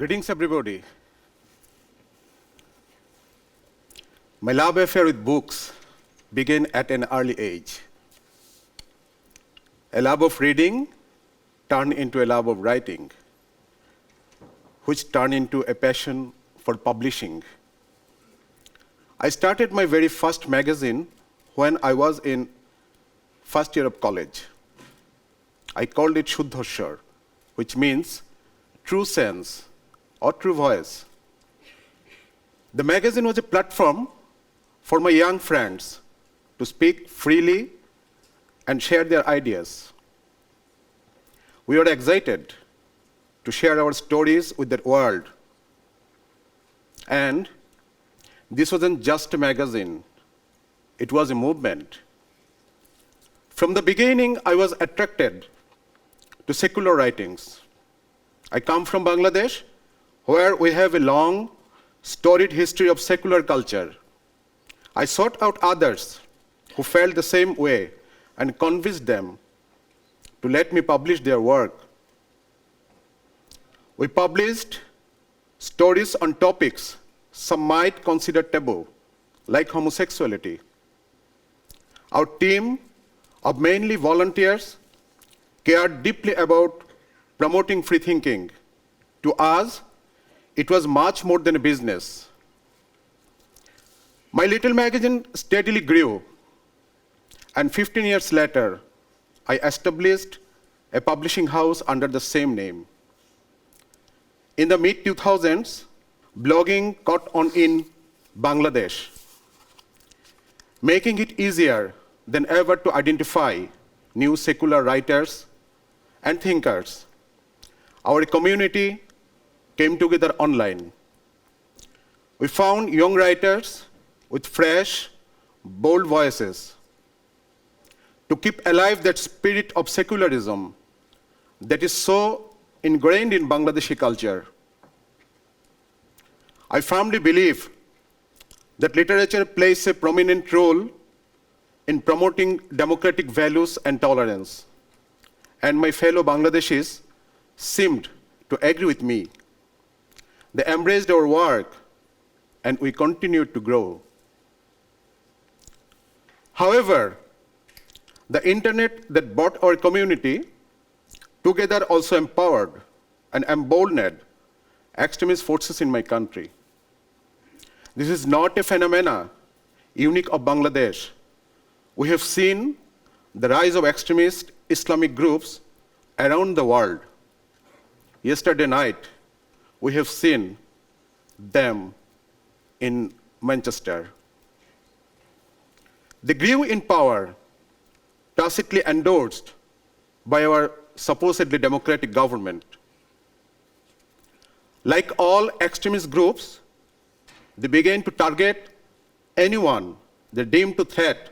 Greetings, everybody. My love affair with books began at an early age. A love of reading turned into a love of writing, which turned into a passion for publishing. I started my very first magazine when I was in first year of college. I called it Shuddhashwar, which means true sense or true voice. The magazine was a platform for my young friends to speak freely and share their ideas. We were excited to share our stories with the world. And this wasn't just a magazine, it was a movement. From the beginning, I was attracted to secular writings. I come from Bangladesh, where we have a long, storied history of secular culture. I sought out others who felt the same way and convinced them to let me publish their work. We published stories on topics some might consider taboo, like homosexuality. Our team of mainly volunteers cared deeply about promoting free thinking. To us, it was much more than a business. My little magazine steadily grew, and 15 years later, I established a publishing house under the same name. In the mid-2000s, blogging caught on in Bangladesh, making it easier than ever to identify new secular writers and thinkers. Our community came together online. We found young writers with fresh, bold voices to keep alive that spirit of secularism that is so ingrained in Bangladeshi culture. I firmly believe that literature plays a prominent role in promoting democratic values and tolerance, and my fellow Bangladeshis seemed to agree with me. They embraced our work, and we continued to grow. However, the internet that brought our community together also empowered and emboldened extremist forces in my country. This is not a phenomena unique of Bangladesh. We have seen the rise of extremist Islamic groups around the world. Yesterday night, we have seen them in Manchester. They grew in power, tacitly endorsed by our supposedly democratic government. Like all extremist groups, they began to target anyone they deemed a threat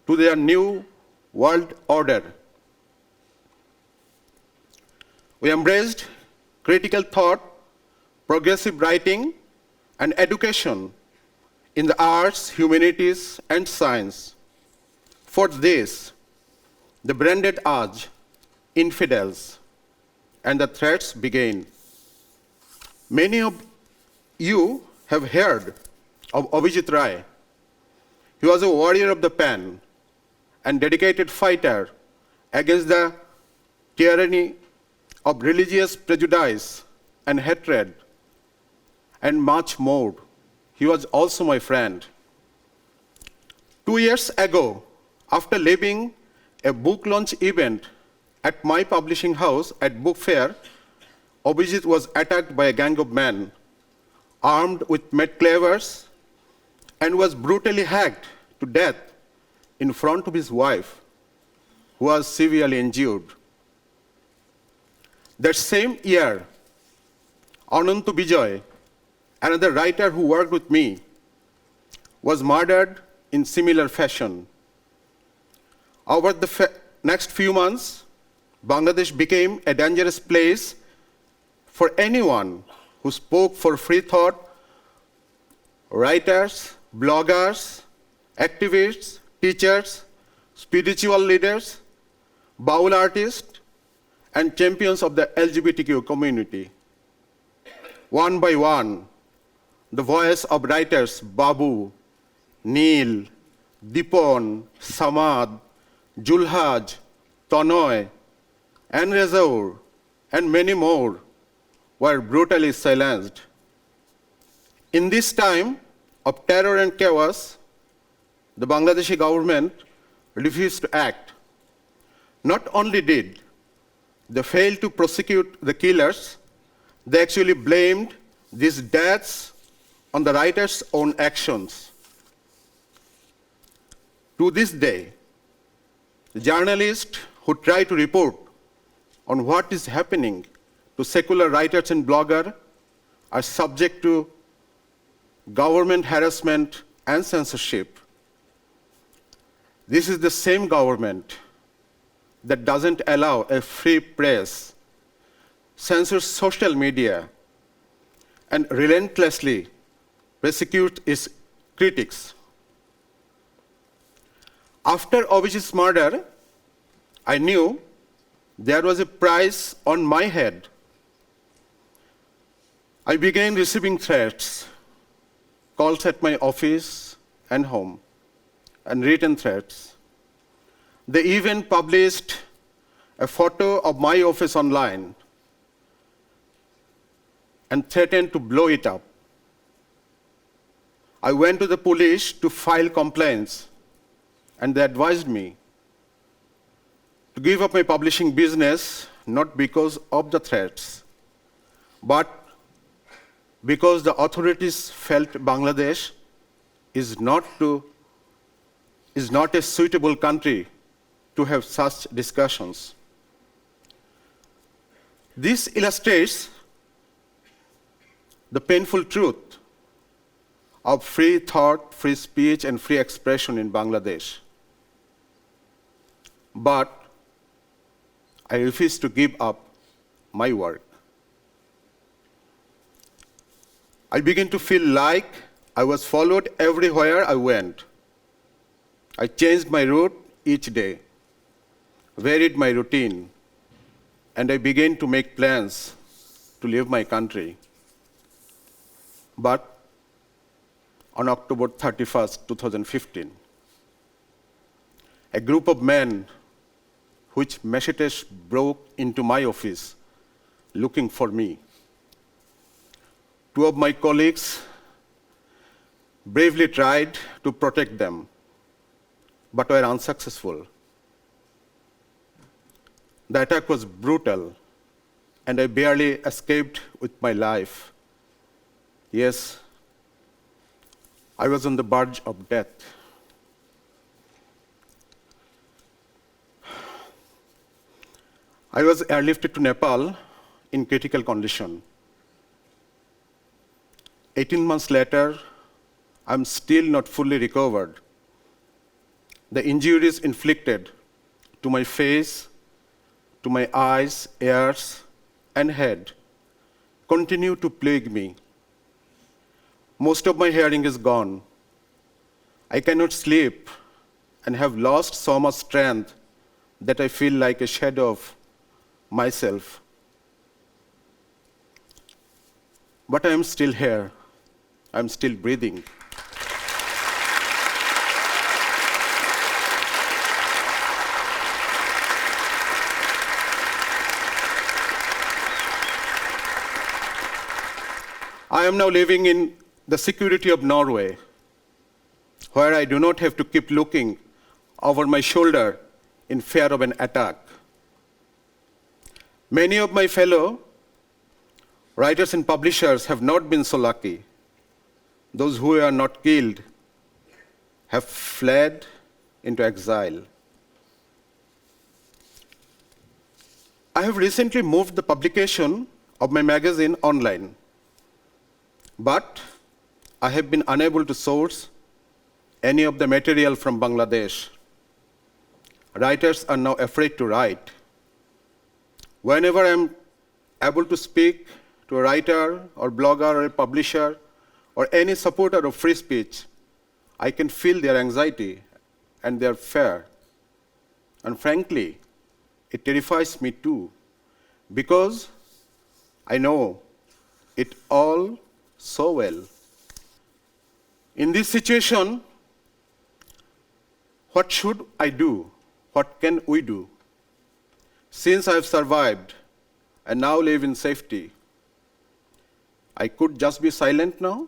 to their new world order. We embraced critical thought, progressive writing, and education in the arts, humanities, and science. For this, they branded us infidels, and the threats began. Many of you have heard of Abhijit Ray. He was a warrior of the pen and dedicated fighter against the tyranny of religious prejudice and hatred, and much more. He was also my friend. 2 years ago, after leaving a book launch event at my publishing house at Book Fair, Abhijit was attacked by a gang of men armed with mad clavers and was brutally hacked to death in front of his wife, who was severely injured. That same year, Ananto Bijoy, another writer who worked with me, was murdered in similar fashion. Over the next few months, Bangladesh became a dangerous place for anyone who spoke for free thought, writers, bloggers, activists, teachers, spiritual leaders, baul artists, and champions of the LGBTQ community. One by one, the voice of writers Babu, Neil, Dipon, Samad, Julhaj, Tonoy, and Rezaur, and many more were brutally silenced. In this time of terror and chaos, the Bangladeshi government refused to act. Not only did they fail to prosecute the killers, they actually blamed these deaths on the writers' own actions. To this day, the journalists who try to report on what is happening to secular writers and bloggers are subject to government harassment and censorship. This is the same government that doesn't allow a free press, censors social media, and relentlessly persecutes its critics. After Abhijit's murder, I knew there was a price on my head. I began receiving threats, calls at my office and home, and written threats. They even published a photo of my office online and threatened to blow it up. I went to the police to file complaints, and they advised me to give up my publishing business, not because of the threats, but because the authorities felt Bangladesh is not a suitable country to have such discussions. This illustrates the painful truth of free thought, free speech, and free expression in Bangladesh. But I refuse to give up my work. I began to feel like I was followed everywhere I went. I changed my route each day, varied my routine, and I began to make plans to leave my country. But on October 31st, 2015, a group of men with machetes broke into my office looking for me. Two of my colleagues bravely tried to protect them, but were unsuccessful. The attack was brutal, and I barely escaped with my life. Yes, I was on the verge of death. I was airlifted to Nepal in critical condition. 18 months later, I'm still not fully recovered. The injuries inflicted to my face, to my eyes, ears, and head continue to plague me. Most of my hearing is gone. I cannot sleep and have lost so much strength that I feel like a shadow of myself. But I am still here. I am still breathing. I am now living in the security of Norway, where I do not have to keep looking over my shoulder in fear of an attack. Many of my fellow writers and publishers have not been so lucky. Those who are not killed have fled into exile. I have recently moved the publication of my magazine online, but I have been unable to source any of the material from Bangladesh. Writers are now afraid to write. Whenever I'm able to speak to a writer or blogger or a publisher or any supporter of free speech, I can feel their anxiety and their fear. And frankly, it terrifies me too, because I know it all so well. In this situation, what should I do? What can we do? Since I have survived and now live in safety, I could just be silent now?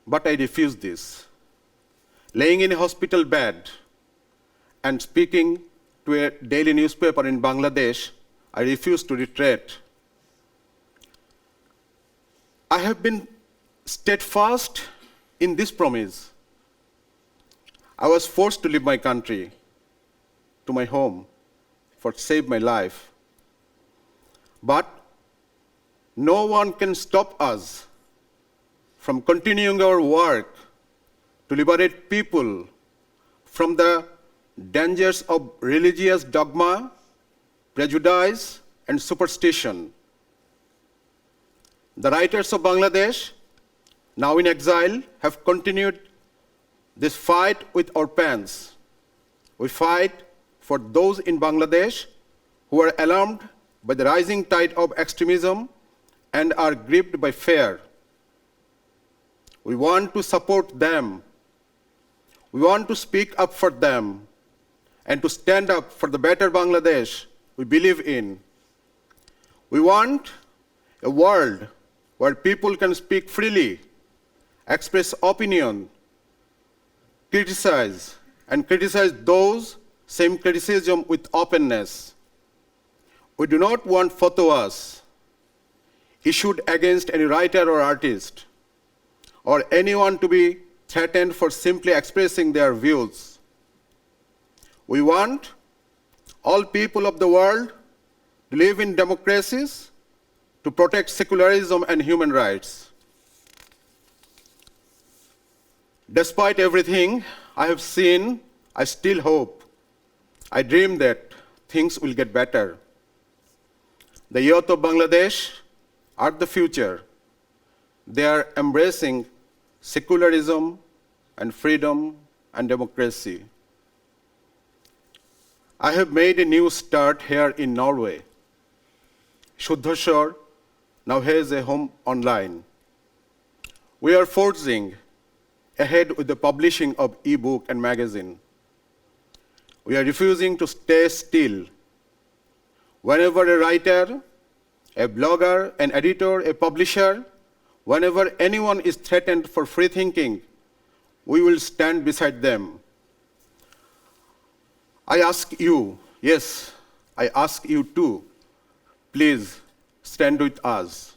But I refuse this. Laying in a hospital bed and speaking to a daily newspaper in Bangladesh, I refuse to retreat. I have been steadfast in this promise. I was forced to leave my country, to my home, for save my life. But no one can stop us from continuing our work to liberate people from the dangers of religious dogma, prejudice, and superstition. The writers of Bangladesh, now in exile, have continued this fight with our pens. We fight for those in Bangladesh who are alarmed by the rising tide of extremism and are gripped by fear. We want to support them. We want to speak up for them and to stand up for the better Bangladesh we believe in. We want a world where people can speak freely, express opinion, criticize, and criticize those same criticism with openness. We do not want fatwas issued against any writer or artist, or anyone to be threatened for simply expressing their views. We want all people of the world to live in democracies, to protect secularism and human rights. Despite everything I have seen, I still hope. I dream that things will get better. The youth of Bangladesh are the future. They are embracing secularism and freedom and democracy. I have made a new start here in Norway. Shuddhashwar now has a home online. We are forging ahead with the publishing of e-book and magazine. We are refusing to stay still. Whenever a writer, a blogger, an editor, a publisher, whenever anyone is threatened for free thinking, we will stand beside them. I ask you, yes, I ask you too, please stand with us.